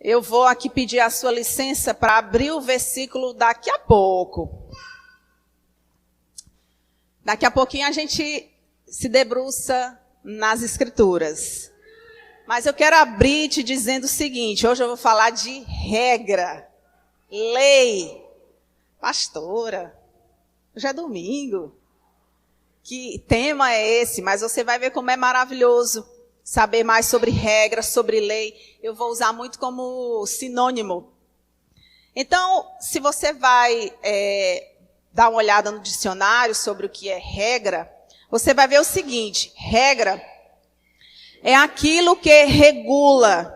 Eu vou aqui pedir a sua licença para abrir o versículo daqui a pouco. Daqui a pouquinho a gente se debruça nas Escrituras. Mas eu quero abrir te dizendo o seguinte, hoje eu vou falar de regra, lei. Pastora, hoje é domingo. Que tema é esse? Mas você vai ver como é maravilhoso saber mais sobre regras, sobre lei. Eu vou usar muito como sinônimo. Então, se você vai dar uma olhada no dicionário sobre o que é regra, você vai ver o seguinte: regra é aquilo que regula,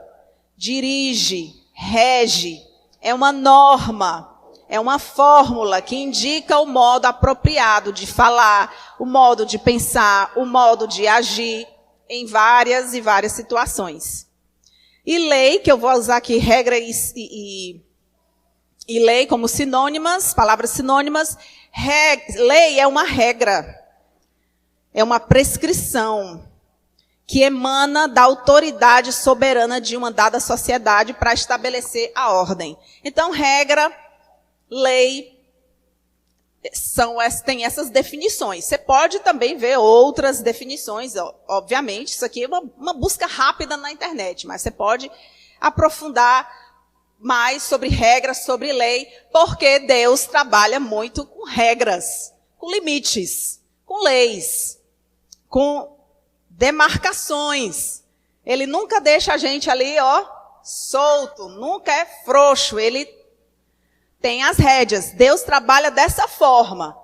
dirige, rege, é uma norma. É uma fórmula que indica o modo apropriado de falar, o modo de pensar, o modo de agir em várias e várias situações. E lei, que eu vou usar aqui regra e lei como sinônimas, palavras sinônimas. Lei é uma regra, é uma prescrição que emana da autoridade soberana de uma dada sociedade para estabelecer a ordem. Então, regra, lei, tem essas definições. Você pode também ver outras definições, obviamente. Isso aqui é uma busca rápida na internet, mas você pode aprofundar mais sobre regras, sobre lei, porque Deus trabalha muito com regras, com limites, com leis, com demarcações. Ele nunca deixa a gente ali, solto, nunca é frouxo. Ele tem as rédeas. Deus trabalha dessa forma.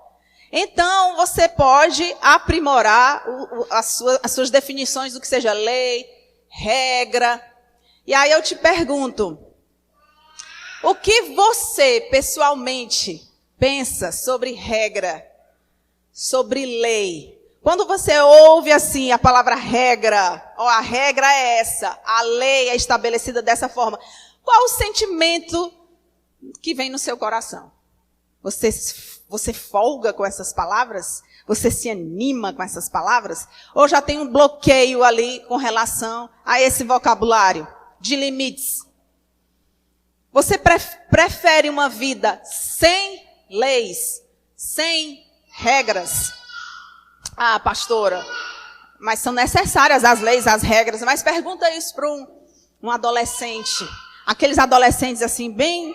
Então, você pode aprimorar as suas definições do que seja lei, regra. E aí eu te pergunto, o que você, pessoalmente, pensa sobre regra, sobre lei? Quando você ouve assim a palavra regra, a regra é essa, a lei é estabelecida dessa forma, qual o sentimento que vem no seu coração? Você folga com essas palavras? Você se anima com essas palavras? Ou já tem um bloqueio ali com relação a esse vocabulário de limites? Você prefere uma vida sem leis, sem regras? Ah, pastora, mas são necessárias as leis, as regras. Mas pergunta isso para um adolescente. Aqueles adolescentes assim, bem...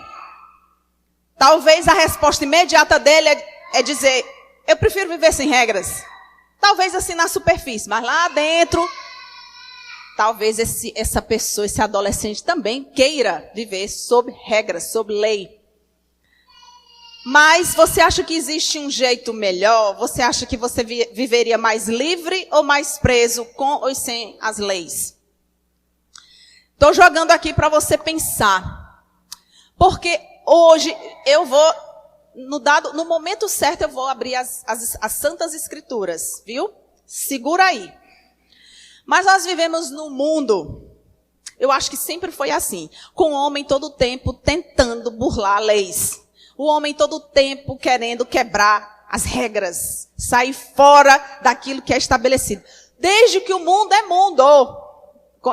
Talvez a resposta imediata dele é dizer, eu prefiro viver sem regras. Talvez assim na superfície, mas lá dentro, talvez essa pessoa, esse adolescente também queira viver sob regras, sob lei. Mas você acha que existe um jeito melhor? Você acha que você viveria mais livre ou mais preso com ou sem as leis? Estou jogando aqui para você pensar. Porque hoje eu vou, no momento certo, eu vou abrir as Santas Escrituras, viu? Segura aí. Mas nós vivemos num mundo, eu acho que sempre foi assim, com o homem todo o tempo tentando burlar leis. O homem todo o tempo querendo quebrar as regras, sair fora daquilo que é estabelecido. Desde que o mundo é mundo.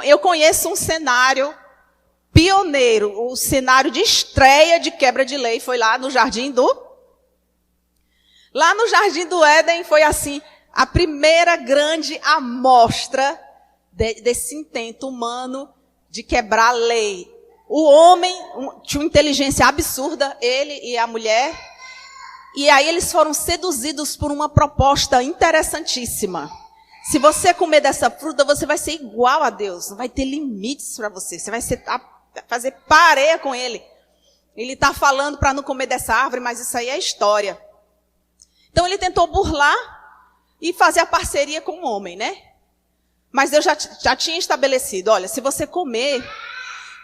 Eu conheço um cenário pioneiro, o cenário de estreia de quebra de lei foi lá no Jardim do Éden, foi assim, a primeira grande amostra desse intento humano de quebrar a lei. O homem tinha uma inteligência absurda, ele e a mulher, e aí eles foram seduzidos por uma proposta interessantíssima. Se você comer dessa fruta, você vai ser igual a Deus, não vai ter limites para você, você vai fazer pareia com ele. Ele está falando para não comer dessa árvore, mas isso aí é história. Então ele tentou burlar e fazer a parceria com o homem, né? Mas Deus já tinha estabelecido, olha, se você comer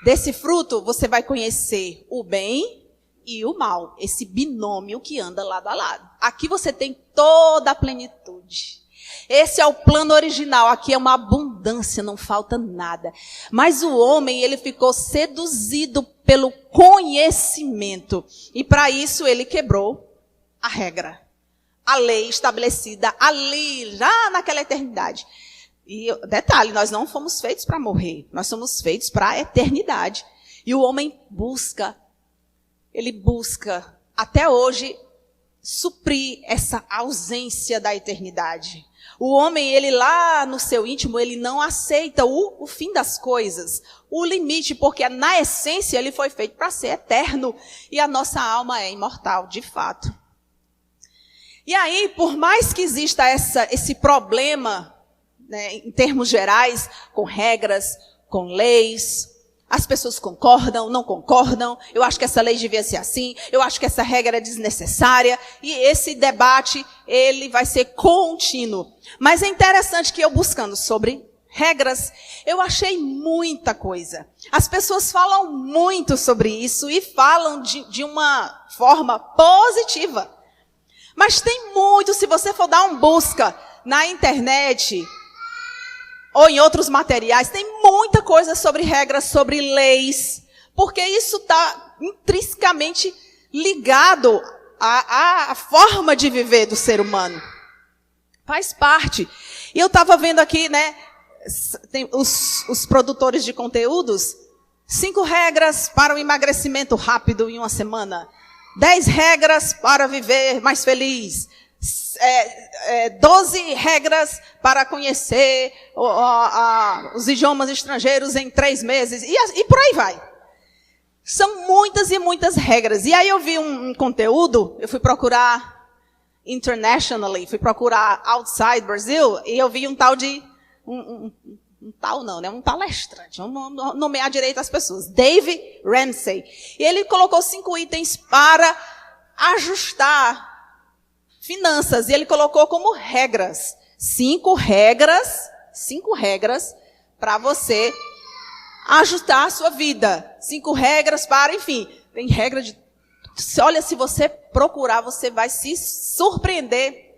desse fruto, você vai conhecer o bem e o mal. Esse binômio que anda lado a lado. Aqui você tem toda a plenitude. Esse é o plano original. Aqui é uma abundância, não falta nada. Mas o homem, ele ficou seduzido pelo conhecimento. E para isso ele quebrou a regra. A lei estabelecida ali, já naquela eternidade. E detalhe, nós não fomos feitos para morrer. Nós somos feitos para a eternidade. E o homem ele busca, até hoje, suprir essa ausência da eternidade. O homem, ele lá no seu íntimo, ele não aceita o fim das coisas, o limite, porque na essência ele foi feito para ser eterno e a nossa alma é imortal, de fato. E aí, por mais que exista esse problema, né, em termos gerais, com regras, com leis, as pessoas concordam, não concordam, eu acho que essa lei devia ser assim, eu acho que essa regra é desnecessária, e esse debate, ele vai ser contínuo. Mas é interessante que eu buscando sobre regras, eu achei muita coisa. As pessoas falam muito sobre isso e falam de uma forma positiva. Mas tem muito, se você for dar uma busca na internet ou em outros materiais, tem muita coisa sobre regras, sobre leis, porque isso está intrinsecamente ligado à forma de viver do ser humano. Faz parte. E eu estava vendo aqui, né, tem os produtores de conteúdos, 5 regras para o emagrecimento rápido em uma semana. 10 regras para viver mais feliz. 12 regras para conhecer os idiomas estrangeiros em 3 meses. E por aí vai. São muitas e muitas regras. E aí eu vi um conteúdo, eu fui procurar internationally, fui procurar outside Brazil, e eu vi um tal de... um palestrante, vamos nomear direito as pessoas, Dave Ramsey. E ele colocou 5 itens para ajustar finanças, e ele colocou como regras. 5 regras para você ajustar a sua vida. 5 regras para, enfim, tem regra de... Olha, se você procurar, você vai se surpreender,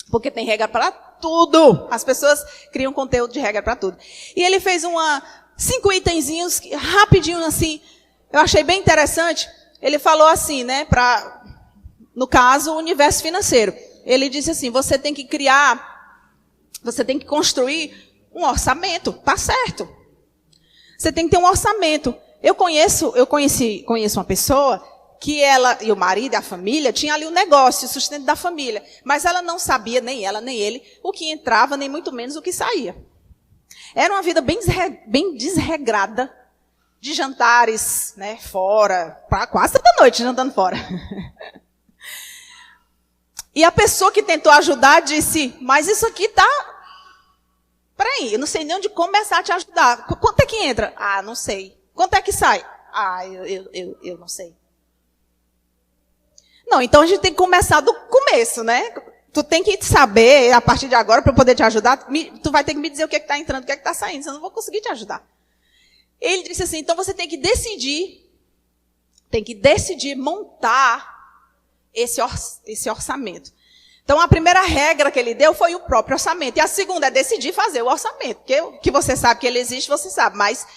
porque tem regra para tudo. As pessoas criam conteúdo de regra para tudo. E ele fez 5 itenzinhos, rapidinho assim, eu achei bem interessante. Ele falou assim, né, no caso, o universo financeiro. Ele disse assim, você tem que construir um orçamento, tá certo. Você tem que ter um orçamento. Eu conheço uma pessoa que ela e o marido e a família tinham ali um negócio, o sustento da família. Mas ela não sabia, nem ela, nem ele, o que entrava, nem muito menos o que saía. Era uma vida bem desregrada, de jantares, né, fora, quase toda noite jantando fora. E a pessoa que tentou ajudar disse, mas isso aqui tá... Peraí, eu não sei nem onde começar a te ajudar. Quanto é que entra? Ah, não sei. Quanto é que sai? Ah, eu não sei. Não, então a gente tem que começar do começo, né? Tu tem que saber, a partir de agora, para eu poder te ajudar, tu vai ter que me dizer o que é que está entrando, o que é que está saindo, senão eu não vou conseguir te ajudar. Ele disse assim, então você tem que decidir montar esse orçamento. Então a primeira regra que ele deu foi o próprio orçamento. E a segunda é decidir fazer o orçamento. Porque o que você sabe que ele existe, você sabe. Mas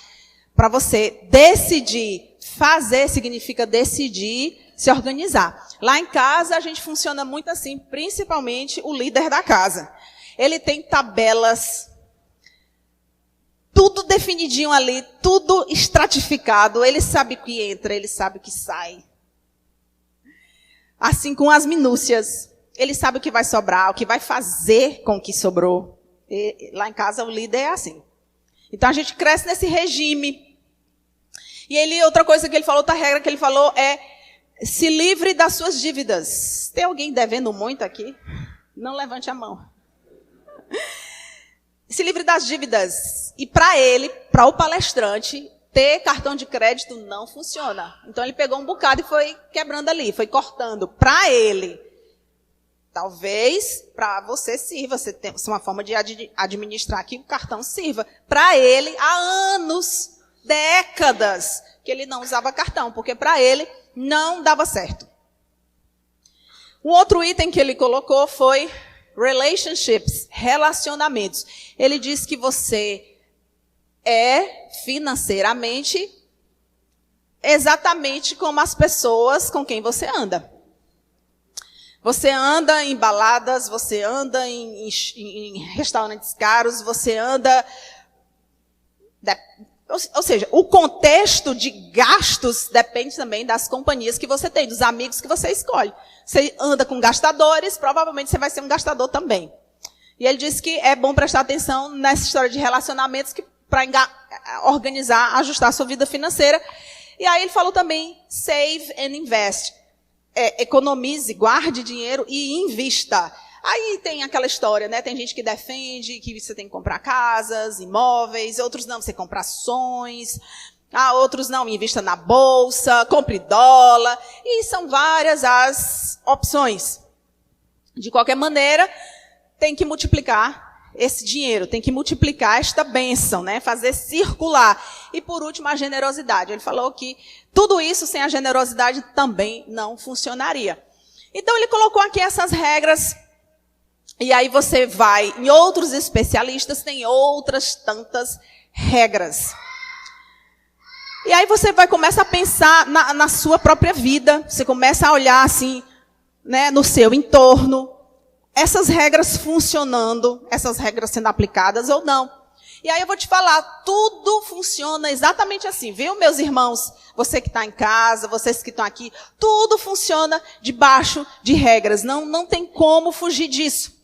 para você decidir fazer, significa decidir se organizar. Lá em casa, a gente funciona muito assim, principalmente o líder da casa. Ele tem tabelas, tudo definidinho ali, tudo estratificado. Ele sabe o que entra, ele sabe o que sai. Assim, com as minúcias. Ele sabe o que vai sobrar, o que vai fazer com o que sobrou. E lá em casa, o líder é assim. Então, a gente cresce nesse regime. E outra coisa que ele falou, outra regra que ele falou é: se livre das suas dívidas. Tem alguém devendo muito aqui? Não levante a mão. Se livre das dívidas. E para o palestrante, ter cartão de crédito não funciona. Então ele pegou um bocado e foi quebrando ali, foi cortando. Para ele. Talvez para você sirva, você tem uma forma de administrar que o cartão sirva. Para ele, há anos, décadas, que ele não usava cartão, porque para ele não dava certo. Um outro item que ele colocou foi relationships, relacionamentos. Ele diz que você é financeiramente exatamente como as pessoas com quem você anda. Você anda em baladas, você anda em restaurantes caros, você anda Ou seja, o contexto de gastos depende também das companhias que você tem, dos amigos que você escolhe. Você anda com gastadores, provavelmente você vai ser um gastador também. E ele disse que é bom prestar atenção nessa história de relacionamentos para organizar, ajustar a sua vida financeira. E aí ele falou também, save and invest. Economize, guarde dinheiro e invista. Aí tem aquela história, né? Tem gente que defende que você tem que comprar casas, imóveis, outros não, você compra ações, outros não, invista na bolsa, compre dólar, e são várias as opções. De qualquer maneira, tem que multiplicar esse dinheiro, tem que multiplicar esta bênção, né? Fazer circular. E por último, a generosidade. Ele falou que tudo isso sem a generosidade também não funcionaria. Então ele colocou aqui essas regras. E aí você vai em outros especialistas, tem outras tantas regras. E aí você vai começar a pensar na sua própria vida. Você começa a olhar assim, né, no seu entorno. Essas regras funcionando, essas regras sendo aplicadas ou não. E aí eu vou te falar, tudo funciona exatamente assim, viu, meus irmãos? Você que está em casa, vocês que estão aqui, tudo funciona debaixo de regras. Não tem como fugir disso.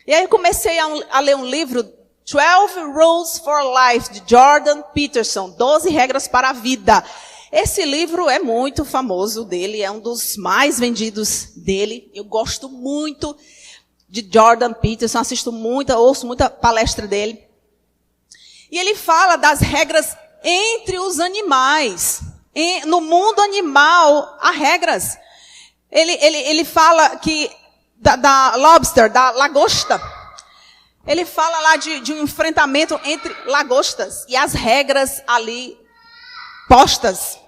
E aí eu comecei a ler um livro, 12 Rules for Life, de Jordan Peterson, 12 regras para a vida. Esse livro é muito famoso dele, é um dos mais vendidos dele. Eu gosto muito de Jordan Peterson, ouço muita palestra dele. E ele fala das regras entre os animais. No mundo animal, há regras. Ele fala que da lobster, da lagosta. Ele fala lá de um enfrentamento entre lagostas e as regras ali postas,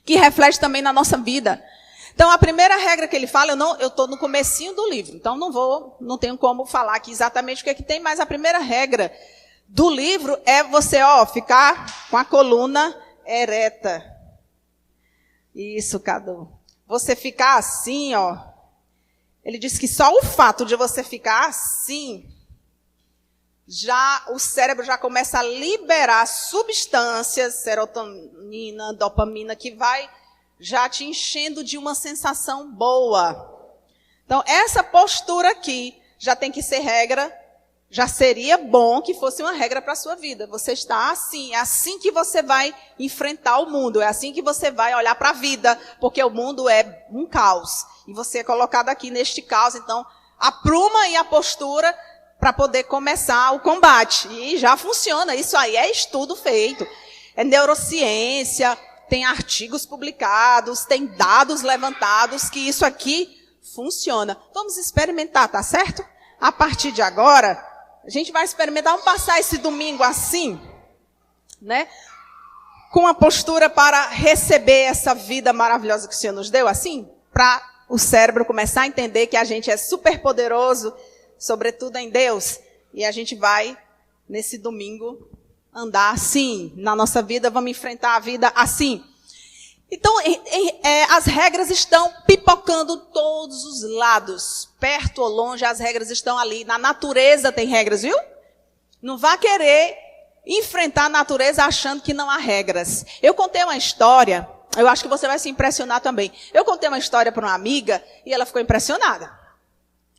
que reflete também na nossa vida. Então, a primeira regra que ele fala, eu estou no comecinho do livro, então não tenho como falar aqui exatamente o que é que tem, mas a primeira regra do livro é você, ficar com a coluna ereta. Isso, Cadu. Você ficar assim, Ele diz que só o fato de você ficar assim, o cérebro já começa a liberar substâncias, serotonina, dopamina, que vai já te enchendo de uma sensação boa. Então, essa postura aqui já tem que ser regra, já seria bom que fosse uma regra para a sua vida. Você está assim, é assim que você vai enfrentar o mundo, é assim que você vai olhar para a vida, porque o mundo é um caos. E você é colocado aqui neste caos, então, apruma aí a postura para poder começar o combate. E já funciona, isso aí é estudo feito, é neurociência, tem artigos publicados, tem dados levantados que isso aqui funciona. Vamos experimentar, tá certo? A partir de agora, a gente vai experimentar, vamos passar esse domingo assim, né? Com a postura para receber essa vida maravilhosa que o Senhor nos deu, assim, para o cérebro começar a entender que a gente é super poderoso, sobretudo em Deus, e a gente vai, nesse domingo, andar assim na nossa vida, vamos enfrentar a vida assim. Então, as regras estão pipocando todos os lados. Perto ou longe, as regras estão ali. Na natureza tem regras, viu? Não vá querer enfrentar a natureza achando que não há regras. Eu contei uma história, eu acho que você vai se impressionar também. Eu contei uma história para uma amiga e ela ficou impressionada.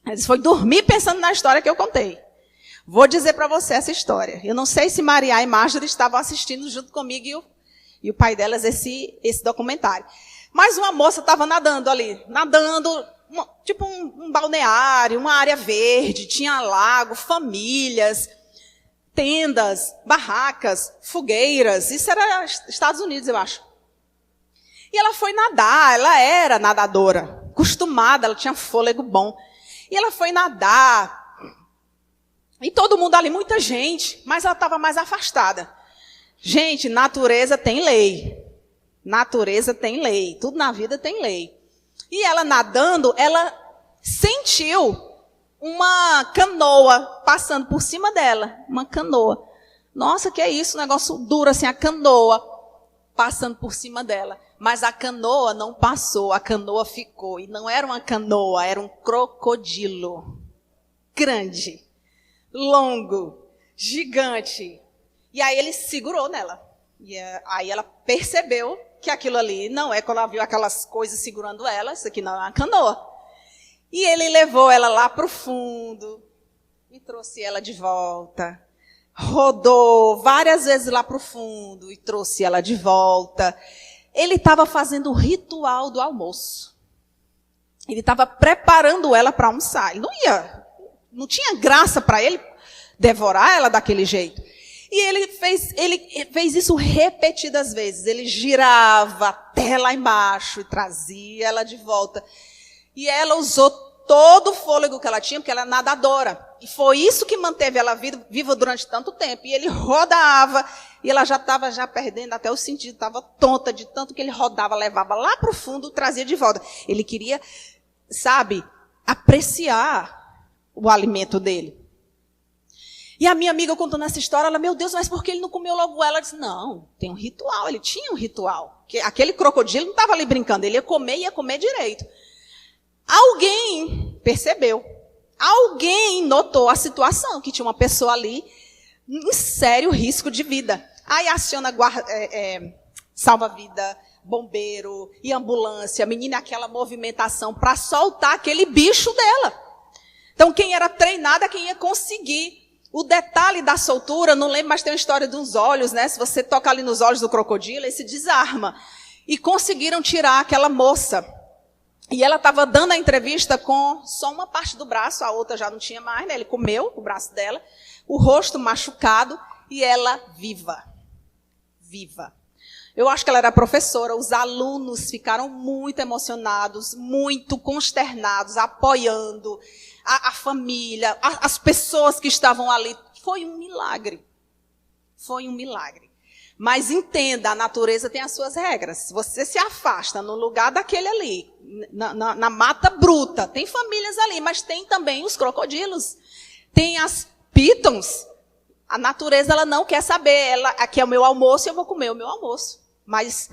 Ela disse, foi dormir pensando na história que eu contei. Vou dizer para você essa história. Eu não sei se Maria e Marjorie estavam assistindo junto comigo e o pai delas esse documentário. Mas uma moça estava nadando ali, tipo um balneário, uma área verde, tinha lago, famílias, tendas, barracas, fogueiras. Isso era Estados Unidos, eu acho. E ela foi nadar, ela era nadadora, acostumada, ela tinha fôlego bom. E ela foi nadar. E todo mundo ali, muita gente, mas ela estava mais afastada. Gente, natureza tem lei. Natureza tem lei. Tudo na vida tem lei. E ela nadando, ela sentiu uma canoa passando por cima dela. Uma canoa. Nossa, que é isso? Um negócio duro assim, a canoa passando por cima dela. Mas a canoa não passou, a canoa ficou. E não era uma canoa, era um crocodilo. Grande, longo, gigante. E aí ele segurou nela. E aí ela percebeu que aquilo ali não é, quando ela viu aquelas coisas segurando ela, isso aqui não é uma canoa. E ele levou ela lá para o fundo e trouxe ela de volta. Rodou várias vezes lá para o fundo e trouxe ela de volta. Ele estava fazendo o ritual do almoço. Ele estava preparando ela para almoçar. Ele não tinha graça para ele devorar ela daquele jeito. E ele fez isso repetidas vezes. Ele girava até lá embaixo e trazia ela de volta. E ela usou todo o fôlego que ela tinha, porque ela é nadadora. E foi isso que manteve ela viva durante tanto tempo. E ele rodava, e ela já estava perdendo até o sentido, estava tonta de tanto que ele rodava, levava lá para o fundo, trazia de volta. Ele queria, apreciar o alimento dele. E a minha amiga contando essa história, ela, meu Deus, mas por que ele não comeu logo ela? Ela disse, não, tem um ritual, ele tinha um ritual. Aquele crocodilo não estava ali brincando, ele ia comer direito. Alguém percebeu, alguém notou a situação, que tinha uma pessoa ali em sério risco de vida. Aí aciona salva-vida, bombeiro e ambulância, a menina, aquela movimentação para soltar aquele bicho dela. Então quem era treinado é quem ia conseguir. O detalhe da soltura, não lembro, mas tem uma história dos olhos, né? Se você toca ali nos olhos do crocodilo, ele se desarma. E conseguiram tirar aquela moça. E ela estava dando a entrevista com só uma parte do braço, a outra já não tinha mais, né? Ele comeu o braço dela, o rosto machucado e ela viva. Viva. Eu acho que ela era professora, os alunos ficaram muito emocionados, muito consternados, apoiando a família, as pessoas que estavam ali. Foi um milagre. Foi um milagre. Mas entenda, a natureza tem as suas regras. Se você se afasta no lugar daquele ali, na mata bruta, tem famílias ali, mas tem também os crocodilos. Tem as pitons. A natureza, ela não quer saber. Aqui é o meu almoço, eu vou comer o meu almoço. Mas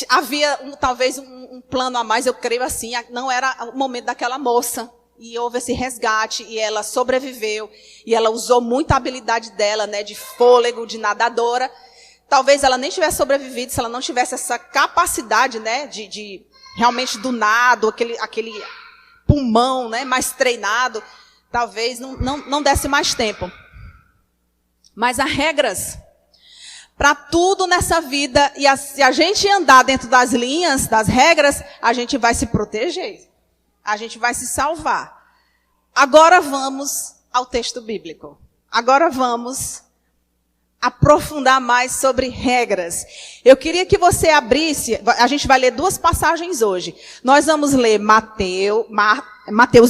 havia talvez um plano a mais, eu creio assim, não era o momento daquela moça. E houve esse resgate, e ela sobreviveu, e ela usou muita habilidade dela, né, de fôlego, de nadadora. Talvez ela nem tivesse sobrevivido se ela não tivesse essa capacidade, né, de realmente do nado, aquele pulmão, né, mais treinado. Talvez não desse mais tempo. Mas há regras para tudo nessa vida, e se a gente andar dentro das linhas, das regras, a gente vai se proteger. A gente vai se salvar. Agora vamos ao texto bíblico. Agora vamos aprofundar mais sobre regras. Eu queria que você abrisse, a gente vai ler duas passagens hoje. Nós vamos ler Mateus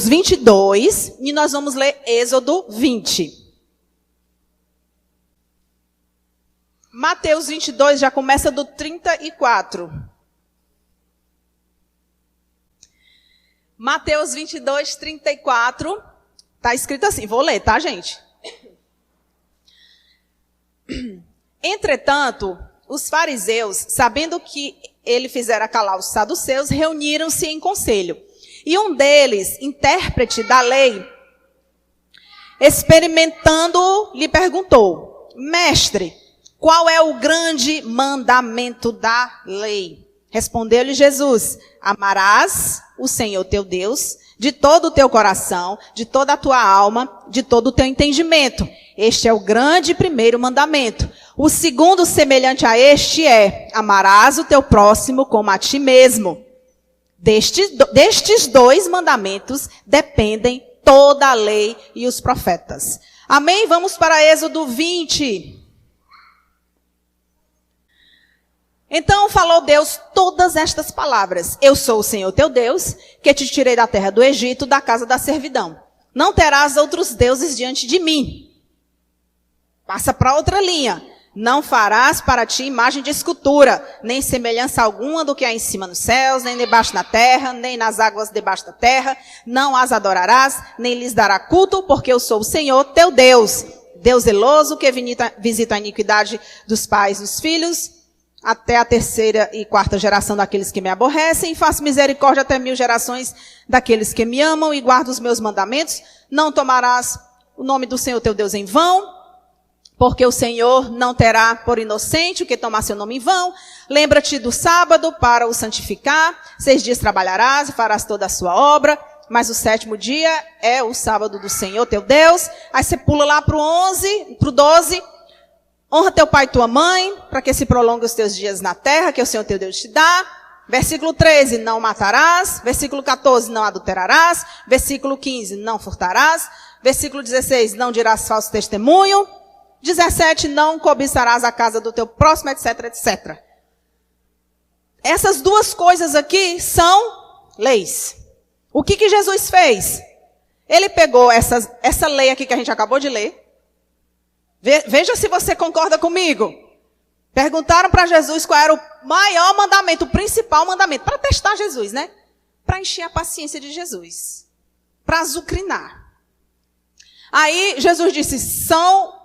22 e nós vamos ler Êxodo 20. Mateus 22 já começa do 34. Mateus 22, 34, está escrito assim, vou ler, tá, gente? Entretanto, os fariseus, sabendo que ele fizera calar os saduceus, reuniram-se em conselho. E um deles, intérprete da lei, experimentando, lhe perguntou, mestre, qual é o grande mandamento da lei? Respondeu-lhe Jesus, amarás o Senhor teu Deus de todo o teu coração, de toda a tua alma, de todo o teu entendimento. Este é o grande primeiro mandamento. O segundo, semelhante a este, é, amarás o teu próximo como a ti mesmo. Destes dois mandamentos dependem toda a lei e os profetas. Amém? Vamos para Êxodo 20. Então falou Deus todas estas palavras. Eu sou o Senhor teu Deus, que te tirei da terra do Egito, da casa da servidão. Não terás outros deuses diante de mim. Passa para outra linha. Não farás para ti imagem de escultura, nem semelhança alguma do que há em cima nos céus, nem debaixo da terra, nem nas águas debaixo da terra. Não as adorarás, nem lhes dará culto, porque eu sou o Senhor teu Deus. Deus zeloso, que visita a iniquidade dos pais dos filhos, até a terceira e quarta geração daqueles que me aborrecem, e faço misericórdia até 1000 gerações daqueles que me amam e guardam os meus mandamentos. Não tomarás o nome do Senhor teu Deus em vão, Porque o Senhor não terá por inocente o que tomar seu nome em vão. Lembra-te do sábado para o santificar. 6 dias trabalharás e farás toda a sua obra. Mas o 7º dia é o sábado do Senhor teu Deus. Aí você pula lá para o 12. Honra teu pai e tua mãe, para que se prolongue os teus dias na terra, que o Senhor teu Deus te dá. Versículo 13, não matarás. Versículo 14, não adulterarás. Versículo 15, não furtarás. Versículo 16, não dirás falso testemunho. 17, não cobiçarás a casa do teu próximo, etc, etc. Essas duas coisas aqui são leis. O que Jesus fez? Ele pegou essa lei aqui que a gente acabou de ler. Veja se você concorda comigo. Perguntaram para Jesus qual era o maior mandamento, o principal mandamento, para testar Jesus, né? Para encher a paciência de Jesus. Para azucrinar. Aí Jesus disse,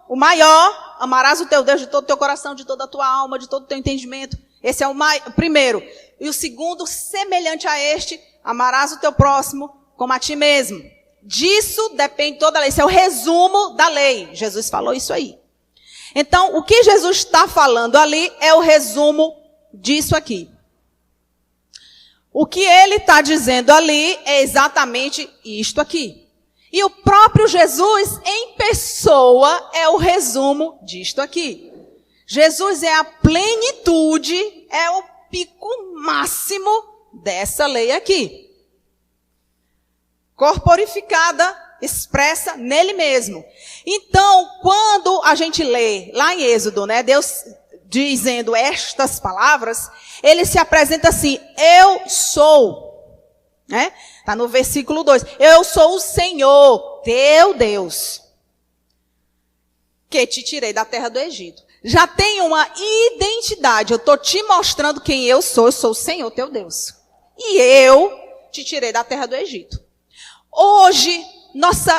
o maior, amarás o teu Deus de todo o teu coração, de toda a tua alma, de todo o teu entendimento. Esse é o primeiro. E o segundo, semelhante a este, amarás o teu próximo como a ti mesmo. Disso depende toda a lei. Esse é o resumo da lei. Jesus falou isso aí. Então, o que Jesus está falando ali é o resumo disso aqui. O que ele está dizendo ali é exatamente isto aqui. E o próprio Jesus, em pessoa, é o resumo disto aqui. Jesus é a plenitude, é o pico máximo dessa lei aqui. Corporificada, expressa nele mesmo. Então, quando a gente lê lá em Êxodo, né, Deus dizendo estas palavras, ele se apresenta assim, eu sou, né? Está no versículo 2. Eu sou o Senhor, teu Deus, que te tirei da terra do Egito. Já tem uma identidade. Eu estou te mostrando quem eu sou o Senhor, teu Deus. E eu te tirei da terra do Egito. Hoje,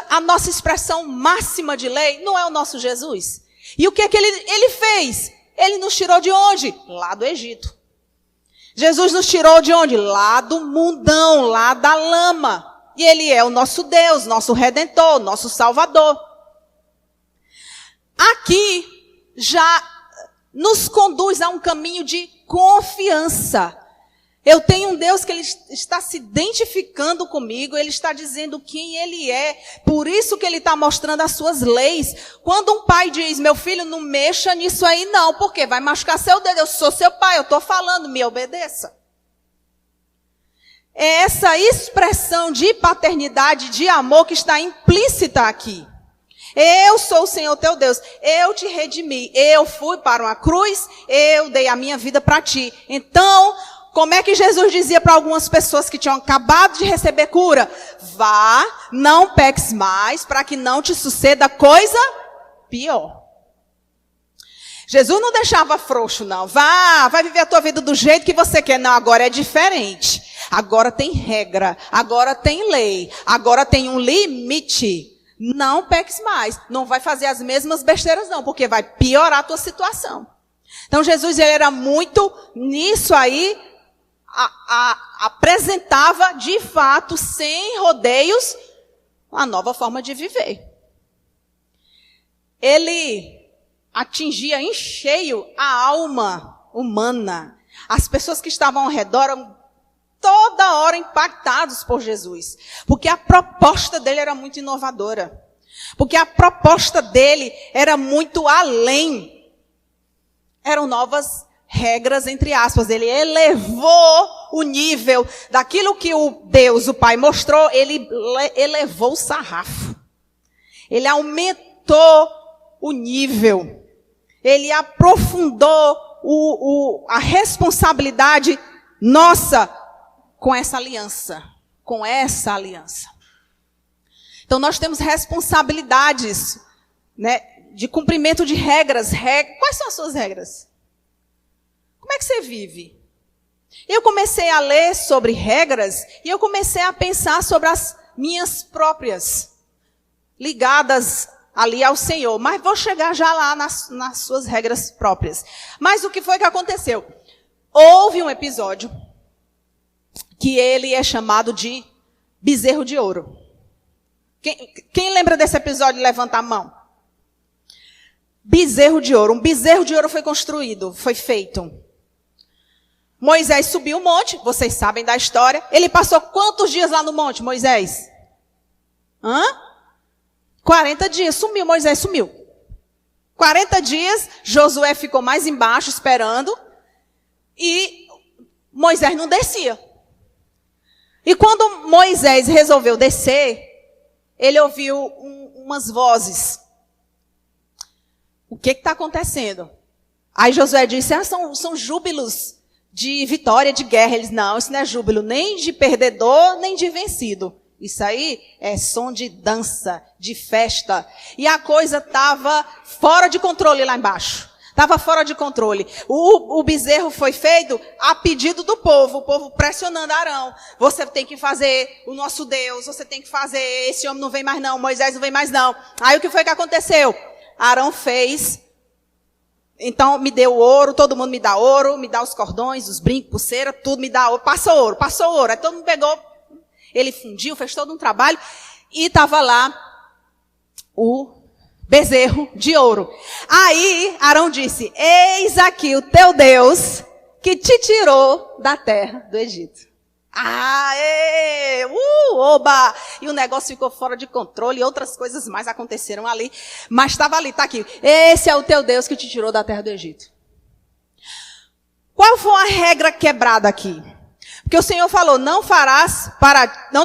a nossa expressão máxima de lei não é o nosso Jesus. E o que é que ele fez? Ele nos tirou de onde? Lá do Egito. Jesus nos tirou de onde? Lá do mundão, lá da lama. E ele é o nosso Deus, nosso Redentor, nosso Salvador. Aqui já nos conduz a um caminho de confiança. Eu tenho um Deus que ele está se identificando comigo, ele está dizendo quem ele é, por isso que ele está mostrando as suas leis. Quando um pai diz, meu filho, não mexa nisso aí não, porque vai machucar seu dedo, eu sou seu pai, eu estou falando, me obedeça. É essa expressão de paternidade, de amor que está implícita aqui. Eu sou o Senhor teu Deus, eu te redimi, eu fui para uma cruz, eu dei a minha vida para ti. Então, como é que Jesus dizia para algumas pessoas que tinham acabado de receber cura? Vá, não peques mais, para que não te suceda coisa pior. Jesus não deixava frouxo, não. Vai viver a tua vida do jeito que você quer. Não, agora é diferente. Agora tem regra, agora tem lei, agora tem um limite. Não peques mais. Não vai fazer as mesmas besteiras, não, porque vai piorar a tua situação. Então, Jesus, ele era muito nisso aí, apresentava, de fato, sem rodeios, uma nova forma de viver. Ele atingia em cheio a alma humana. As pessoas que estavam ao redor eram toda hora impactados por Jesus. Porque a proposta dele era muito inovadora. Porque a proposta dele era muito além. Eram novas regras, entre aspas. Ele elevou o nível daquilo que o Deus, o Pai, mostrou. Ele elevou o sarrafo. Ele aumentou o nível. Ele aprofundou a responsabilidade nossa com essa aliança. Com essa aliança. Então, nós temos responsabilidades, né, de cumprimento de regras. Quais são as suas regras? Como é que você vive? Eu comecei a ler sobre regras e eu comecei a pensar sobre as minhas próprias, ligadas ali ao Senhor. Mas vou chegar já lá nas suas regras próprias. Mas o que foi que aconteceu? Houve um episódio que ele é chamado de bezerro de ouro. Quem lembra desse episódio, levanta a mão. bezerro de ouro. Um bezerro de ouro foi construído, foi feito. Moisés subiu o monte, vocês sabem da história. Ele passou quantos dias lá no monte, Moisés? 40 dias, sumiu, Moisés sumiu. 40 dias, Josué ficou mais embaixo esperando e Moisés não descia. E quando Moisés resolveu descer, ele ouviu umas vozes. O que está acontecendo? Aí Josué disse, são júbilos de vitória, de guerra. Eles, não, isso não é júbilo nem de perdedor, nem de vencido. Isso aí é som de dança, de festa. E a coisa estava fora de controle lá embaixo. Estava fora de controle. O bezerro foi feito a pedido do povo. O povo pressionando Arão. Você tem que fazer o nosso Deus. Você tem que fazer. Esse homem não vem mais não. Moisés não vem mais não. Aí o que foi que aconteceu? Arão fez. Então me deu ouro. Todo mundo me dá ouro. Me dá os cordões, os brincos, pulseira. Tudo me dá ouro. Passou ouro, passou ouro. Aí todo mundo pegou. Ele fundiu, fez todo um trabalho. E estava lá o bezerro de ouro. Aí Arão disse, eis aqui o teu Deus que te tirou da terra do Egito. Oba! E o negócio ficou fora de controle e outras coisas mais aconteceram ali. Mas estava ali, está aqui. Esse é o teu Deus que te tirou da terra do Egito. Qual foi a regra quebrada aqui? Porque o Senhor falou, não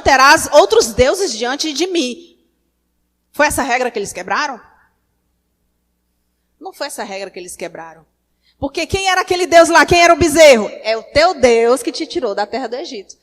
terás outros deuses diante de mim. Foi essa regra que eles quebraram? Não foi essa regra que eles quebraram. Porque quem era aquele Deus lá? Quem era o bezerro? É o teu Deus que te tirou da terra do Egito.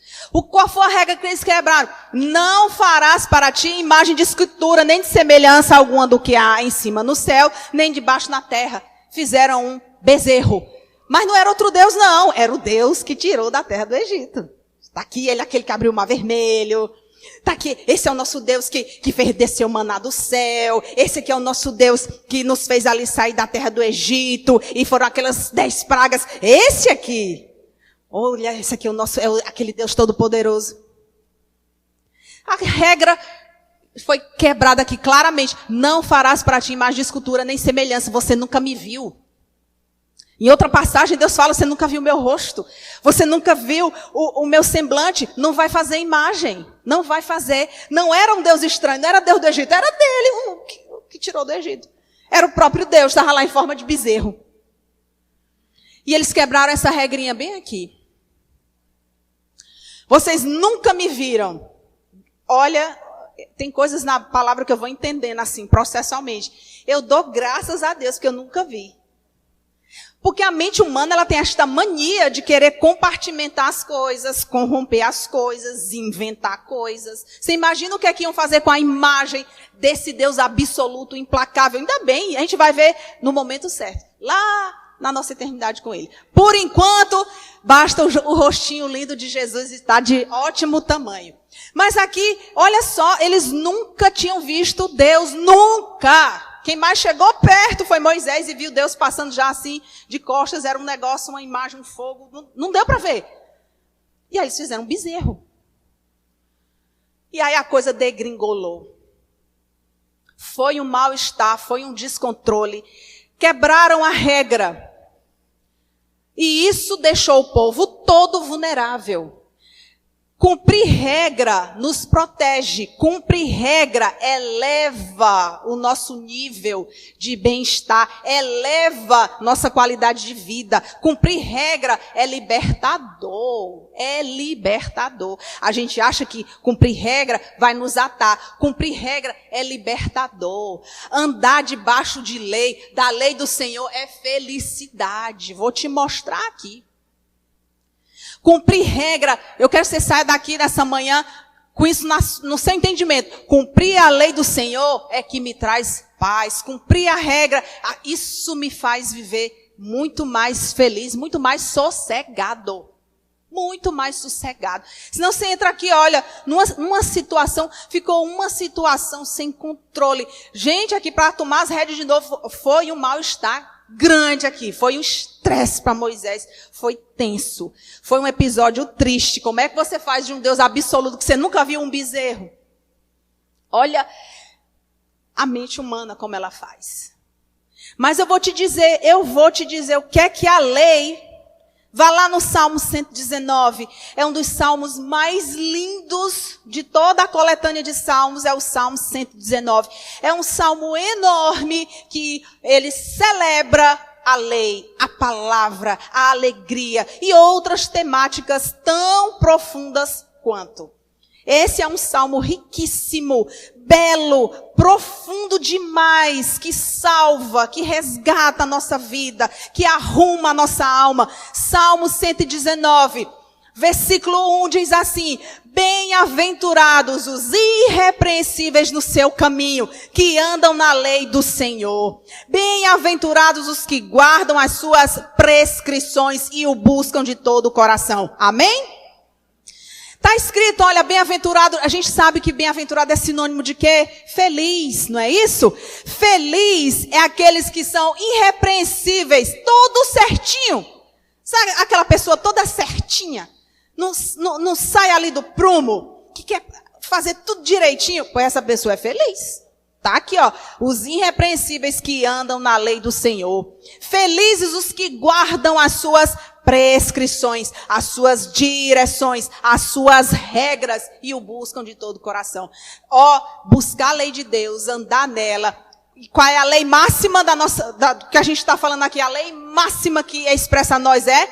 Qual foi a regra que eles quebraram? Não farás para ti imagem de escultura, nem de semelhança alguma do que há em cima no céu, nem debaixo na terra. Fizeram um bezerro. Mas não era outro Deus, não. Era o Deus que tirou da terra do Egito. Está aqui, ele é aquele que abriu o mar vermelho. Está aqui, esse é o nosso Deus que fez descer o maná do céu. Esse aqui é o nosso Deus que nos fez ali sair da terra do Egito. E foram aquelas 10 pragas. Esse aqui. Olha, esse aqui é aquele Deus todo-poderoso. A regra foi quebrada aqui claramente. Não farás para ti imagem de escultura nem semelhança. Você nunca me viu. Em outra passagem, Deus fala, você nunca viu o meu rosto. Você nunca viu o meu semblante. Não vai fazer imagem. Não vai fazer. Não era um Deus estranho, não era Deus do Egito. Era dele, o que tirou do Egito. Era o próprio Deus, estava lá em forma de bezerro. E eles quebraram essa regrinha bem aqui. Vocês nunca me viram. Olha, tem coisas na palavra que eu vou entendendo assim, processualmente. Eu dou graças a Deus que eu nunca vi. Porque a mente humana, ela tem esta mania de querer compartimentar as coisas, corromper as coisas, inventar coisas. Você imagina o que é que iam fazer com a imagem desse Deus absoluto, implacável? Ainda bem, a gente vai ver no momento certo. Lá na nossa eternidade com Ele. Por enquanto, basta o rostinho lindo de Jesus estar de ótimo tamanho. Mas aqui, olha só, eles nunca tinham visto Deus, nunca. Quem mais chegou perto foi Moisés e viu Deus passando já assim, de costas, era um negócio, uma imagem, um fogo, não deu para ver. E aí eles fizeram um bezerro. E aí a coisa degringolou. Foi um mal-estar, foi um descontrole. Quebraram a regra. E isso deixou o povo todo vulnerável. Cumprir regra nos protege. Cumprir regra eleva o nosso nível de bem-estar. Eleva nossa qualidade de vida. Cumprir regra é libertador. É libertador. A gente acha que cumprir regra vai nos atar. Cumprir regra é libertador. Andar debaixo de lei, da lei do Senhor, é felicidade. Vou te mostrar aqui. Cumprir regra, eu quero que você saia daqui nessa manhã com isso no seu entendimento. Cumprir a lei do Senhor é que me traz paz. Cumprir a regra, isso me faz viver muito mais feliz, muito mais sossegado. Muito mais sossegado. Senão você entra aqui, olha, numa situação, ficou uma situação sem controle. Gente, aqui para tomar as rédeas de novo, foi um mal-estar grande aqui, foi um estresse para Moisés, foi tenso, foi um episódio triste. Como é que você faz de um Deus absoluto que você nunca viu um bezerro? Olha a mente humana como ela faz. Mas eu vou te dizer o que é que a lei... Vá lá no Salmo 119, é um dos salmos mais lindos de toda a coletânea de salmos, é o Salmo 119. É um salmo enorme que ele celebra a lei, a palavra, a alegria e outras temáticas tão profundas quanto. Esse é um salmo riquíssimo, belo, profundo demais, que salva, que resgata a nossa vida, que arruma a nossa alma. Salmo 119, versículo 1 diz assim: bem-aventurados os irrepreensíveis no seu caminho, que andam na lei do Senhor. Bem-aventurados os que guardam as suas prescrições e o buscam de todo o coração. Amém? Está escrito, olha, bem-aventurado, a gente sabe que bem-aventurado é sinônimo de quê? Feliz, não é isso? Feliz é aqueles que são irrepreensíveis, todo certinho. Sabe aquela pessoa toda certinha? Não sai ali do prumo, que quer fazer tudo direitinho? Pois essa pessoa é feliz. Tá aqui, ó, os irrepreensíveis que andam na lei do Senhor. Felizes os que guardam as suas prescrições, as suas direções, as suas regras e o buscam de todo o coração. Ó, buscar a lei de Deus, andar nela. E qual é a lei máxima que a gente está falando aqui? A lei máxima que expressa a nós é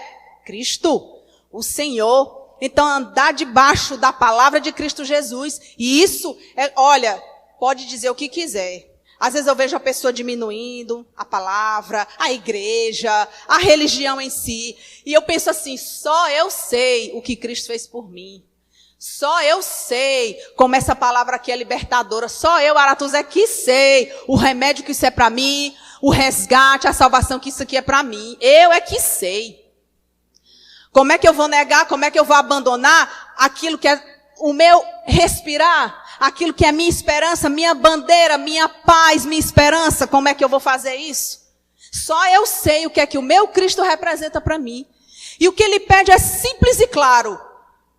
Cristo, o Senhor. Então, andar debaixo da palavra de Cristo Jesus. E isso, olha, pode dizer o que quiser. Às vezes eu vejo a pessoa diminuindo a palavra, a igreja, a religião em si. E eu penso assim, só eu sei o que Cristo fez por mim. Só eu sei como essa palavra aqui é libertadora. Só eu, Aratuzé, que sei o remédio que isso é para mim, o resgate, a salvação que isso aqui é para mim. Eu é que sei. Como é que eu vou negar, como é que eu vou abandonar aquilo que é o meu respirar? Aquilo que é minha esperança, minha bandeira, minha paz, minha esperança, como é que eu vou fazer isso? Só eu sei o que é que o meu Cristo representa para mim. E o que ele pede é simples e claro.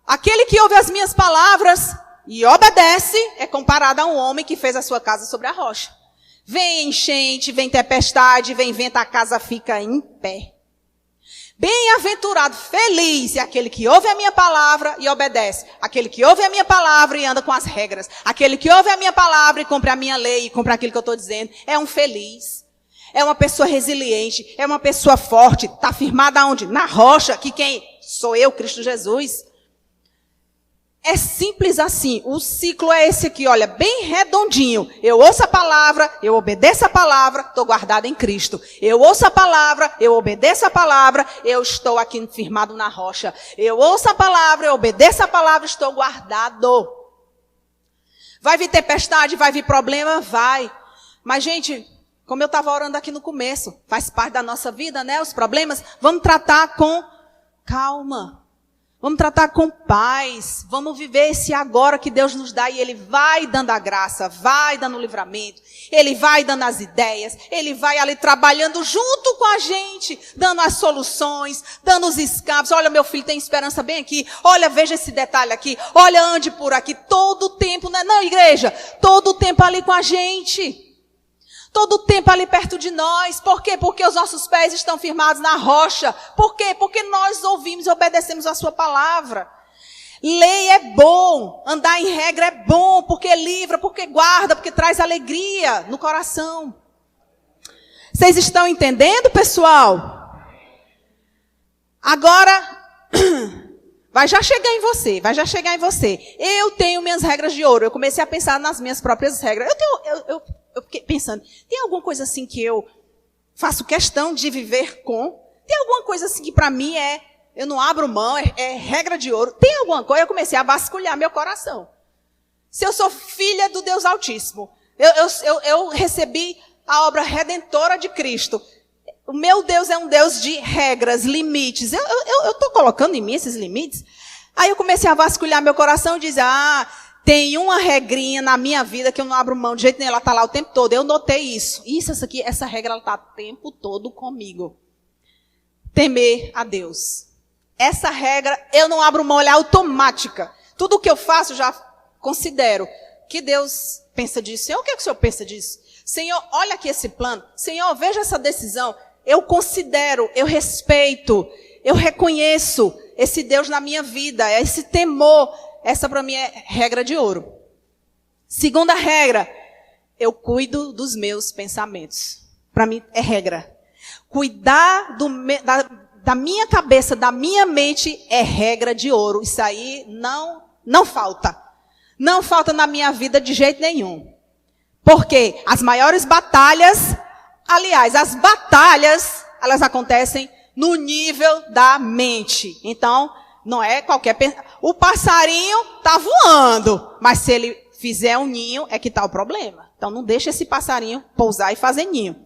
Aquele que ouve as minhas palavras e obedece é comparado a um homem que fez a sua casa sobre a rocha. Vem enchente, vem tempestade, vem vento, a casa fica em pé. Bem-aventurado, feliz é aquele que ouve a minha palavra e obedece. Aquele que ouve a minha palavra e anda com as regras. Aquele que ouve a minha palavra e cumpre a minha lei e cumpre aquilo que eu estou dizendo. É um feliz. É uma pessoa resiliente. É uma pessoa forte. Está firmada onde? Na rocha. Que quem sou eu, Cristo Jesus. É simples assim. O ciclo é esse aqui, olha, bem redondinho. Eu ouço a palavra, eu obedeço a palavra, estou guardado em Cristo. Eu ouço a palavra, eu obedeço a palavra, eu estou aqui firmado na rocha. Eu ouço a palavra, eu obedeço a palavra, estou guardado. Vai vir tempestade, vai vir problema? Vai. Mas, gente, como eu estava orando aqui no começo, faz parte da nossa vida, né? Os problemas, vamos tratar com calma. Vamos tratar com paz, vamos viver esse agora que Deus nos dá e Ele vai dando a graça, vai dando o livramento, Ele vai dando as ideias, Ele vai ali trabalhando junto com a gente, dando as soluções, dando os escapes. Olha, meu filho, tem esperança bem aqui, olha, veja esse detalhe aqui, olha, ande por aqui, todo o tempo, não, igreja, todo o tempo ali com a gente. Todo o tempo ali perto de nós. Por quê? Porque os nossos pés estão firmados na rocha. Por quê? Porque nós ouvimos e obedecemos a sua palavra. Lei é bom. Andar em regra é bom. Porque livra, porque guarda, porque traz alegria no coração. Vocês estão entendendo, pessoal? Agora, vai já chegar em você. Vai já chegar em você. Eu tenho minhas regras de ouro. Eu comecei a pensar nas minhas próprias regras. Eu fiquei pensando, tem alguma coisa assim que eu faço questão de viver com? Tem alguma coisa assim que para mim eu não abro mão, é regra de ouro? Tem alguma coisa? Eu comecei a vasculhar meu coração. Se eu sou filha do Deus Altíssimo, eu recebi a obra redentora de Cristo. O meu Deus é um Deus de regras, limites. Eu estou colocando em mim esses limites? Aí eu comecei a vasculhar meu coração e dizer, tem uma regrinha na minha vida que eu não abro mão de jeito nenhum, ela está lá o tempo todo. Eu notei isso. Essa regra, ela está o tempo todo comigo. Temer a Deus. Essa regra, eu não abro mão, ela é automática. Tudo que eu faço, já considero. Que Deus pensa disso? O que é que o Senhor pensa disso? Senhor, olha aqui esse plano. Senhor, veja essa decisão. Eu considero, eu respeito, eu reconheço esse Deus na minha vida, esse temor. Essa para mim é regra de ouro. Segunda regra, eu cuido dos meus pensamentos. Para mim é regra. Cuidar da minha cabeça, da minha mente é regra de ouro. Isso aí não falta. Não falta na minha vida de jeito nenhum. Porque as maiores batalhas, aliás, as batalhas, elas acontecem no nível da mente. Então, não é qualquer... O passarinho está voando, mas se ele fizer um ninho, é que está o problema. Então, não deixa esse passarinho pousar e fazer ninho.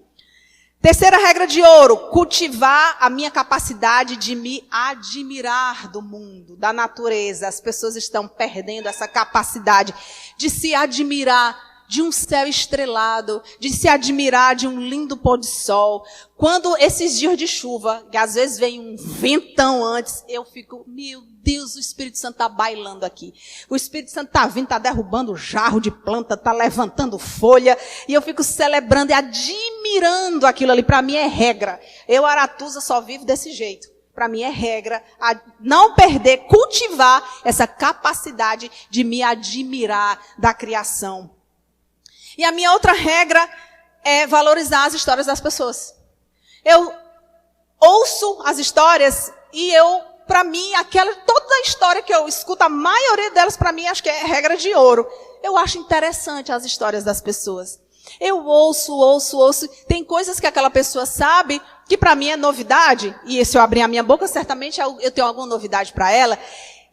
Terceira regra de ouro, cultivar a minha capacidade de me admirar do mundo, da natureza. As pessoas estão perdendo essa capacidade de se admirar de um céu estrelado, de se admirar de um lindo pôr do sol. Quando esses dias de chuva, que às vezes vem um ventão antes, eu fico, meu Deus, o Espírito Santo está bailando aqui. O Espírito Santo está vindo, está derrubando jarro de planta, está levantando folha, e eu fico celebrando e admirando aquilo ali. Para mim é regra. Eu, Aratuza, só vivo desse jeito. Para mim é regra não perder, cultivar essa capacidade de me admirar da criação. E a minha outra regra é valorizar as histórias das pessoas. Eu ouço as histórias e para mim, toda a história que eu escuto, a maioria delas para mim acho que é regra de ouro. Eu acho interessante as histórias das pessoas. Eu ouço. Tem coisas que aquela pessoa sabe que para mim é novidade. E se eu abrir a minha boca, certamente eu tenho alguma novidade para ela.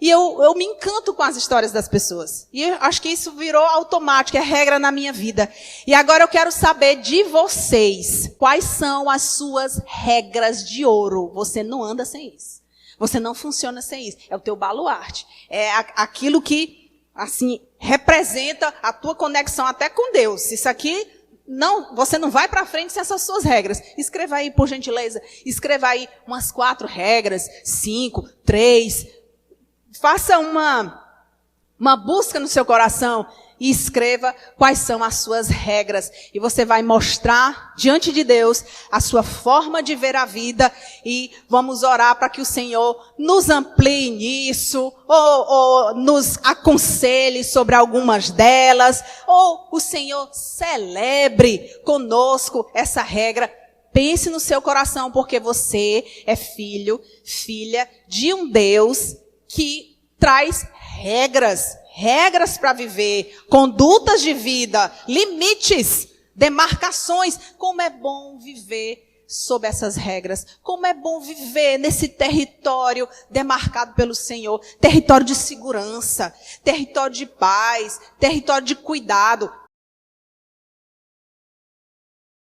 E eu me encanto com as histórias das pessoas. E eu acho que isso virou automático, é regra na minha vida. E agora eu quero saber de vocês, quais são as suas regras de ouro? Você não anda sem isso. Você não funciona sem isso. É o teu baluarte. É aquilo que, assim, representa a tua conexão até com Deus. Isso aqui, você não vai para frente sem essas suas regras. Escreva aí, por gentileza. Escreva aí umas 4 regras, 5, 3... Faça uma busca no seu coração e escreva quais são as suas regras. E você vai mostrar diante de Deus a sua forma de ver a vida. E vamos orar para que o Senhor nos amplie nisso, ou nos aconselhe sobre algumas delas, ou o Senhor celebre conosco essa regra. Pense no seu coração, porque você é filho, filha de um Deus que traz regras para viver, condutas de vida, limites, demarcações. Como é bom viver sob essas regras. Como é bom viver nesse território demarcado pelo Senhor. Território de segurança, território de paz, território de cuidado.